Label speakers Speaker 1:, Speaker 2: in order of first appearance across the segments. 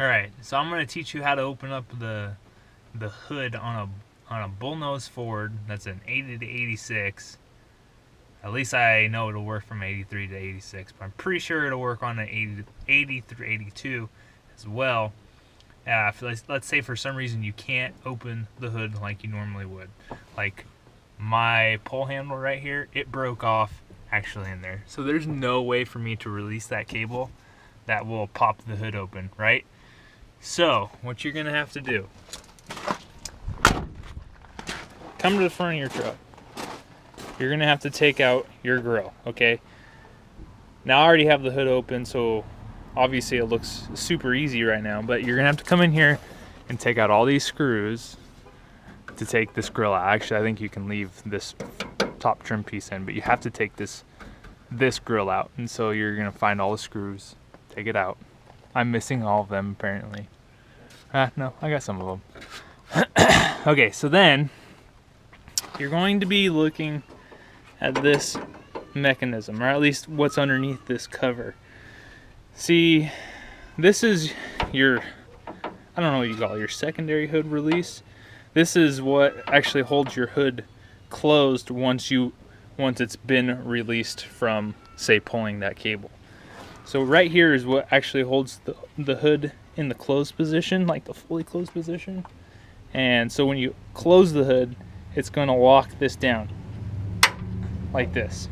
Speaker 1: Alright, so I'm going to teach you how to open up the hood on a Bullnose Ford that's an 80 to 86. At least I know it'll work from 83 to 86, but I'm pretty sure it'll work on an 80 through 82 as well. Let's say for some reason you can't open the hood like you normally would. Like my pull handle right here, it broke off actually in there. So there's no way for me to release that cable that will pop the hood open, right? So what you're gonna have to do, come to the front of your truck. You're gonna have to take out your grill, okay? Now I already have the hood open, so obviously it looks super easy right now, but you're gonna have to come in here and take out all these screws to take this grill out. Actually, I think you can leave this top trim piece in, but you have to take this grill out. And so you're gonna find all the screws, take it out. I'm missing all of them apparently. No, I got some of them. Okay, so then you're going to be looking at this mechanism, or at least what's underneath this cover. See, this is your, I don't know what you call it, your secondary hood release. This is what actually holds your hood closed once it's been released from, say, pulling that cable. So right here is what actually holds the hood in the closed position, like the fully closed position. And so when you close the hood, it's going to lock this down like this.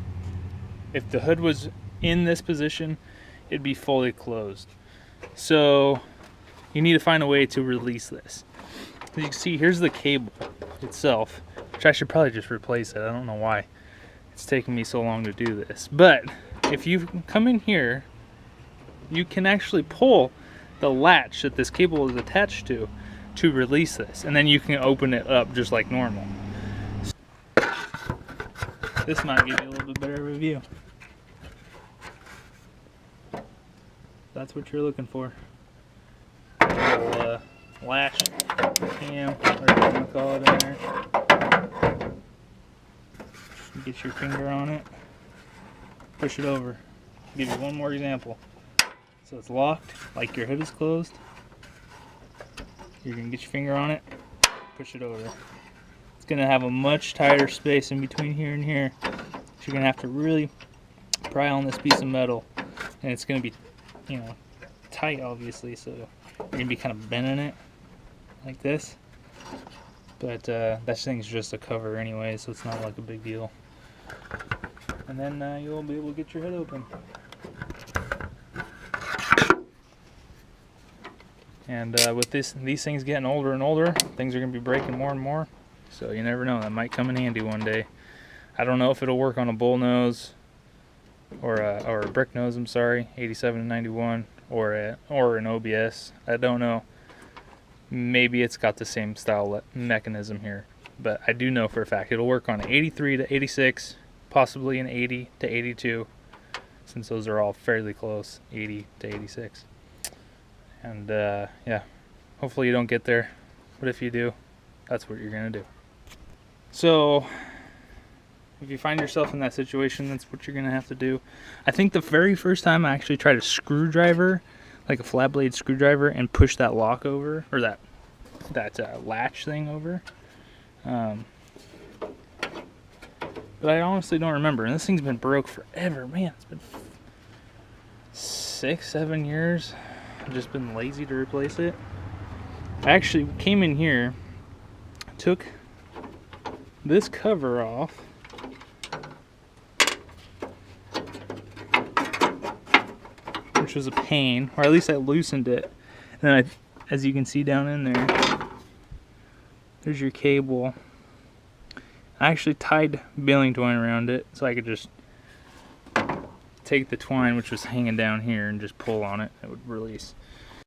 Speaker 1: If the hood was in this position, it'd be fully closed. So you need to find a way to release this. As you can see, here's the cable itself, which I should probably just replace it. I don't know why it's taking me so long to do this. But if you come in here, you can actually pull the latch that this cable is attached to release this, and then you can open it up just like normal. This might give you a little bit better of a view. That's what you're looking for. A little latch cam, whatever you want to call it, in there. Get your finger on it, push it over. I'll give you one more example. So it's locked, like your hood is closed. You're going to get your finger on it, push it over. It's going to have a much tighter space in between here and here. So you're going to have to really pry on this piece of metal. And it's going to be, you know, tight obviously, so you're going to be kind of bending it like this. But that thing's just a cover anyway, so it's not like a big deal. And then you'll be able to get your hood open. And with these things getting older and older, things are going to be breaking more and more. So you never know, that might come in handy one day. I don't know if it'll work on a Bullnose or a brick nose, I'm sorry, 87 and 91, or an OBS. I don't know. Maybe it's got the same style mechanism here. But I do know for a fact it'll work on an 83 to 86, possibly an 80 to 82, since those are all fairly close, 80 to 86. And yeah, hopefully you don't get there, but if you do, that's what you're gonna do. So if you find yourself in that situation, that's what you're gonna have to do. I think the very first time I actually tried a screwdriver, like a flat blade screwdriver, and push that lock over, or that latch thing over. But I honestly don't remember, and this thing's been broke forever. Man, it's been 6-7 years. I've just been lazy to replace it. I actually came in here, took this cover off, which was a pain, or at least I loosened it. And then as you can see down in there, there's your cable. I actually tied baling twine around it so I could just take the twine, which was hanging down here, and just pull on it. It would release.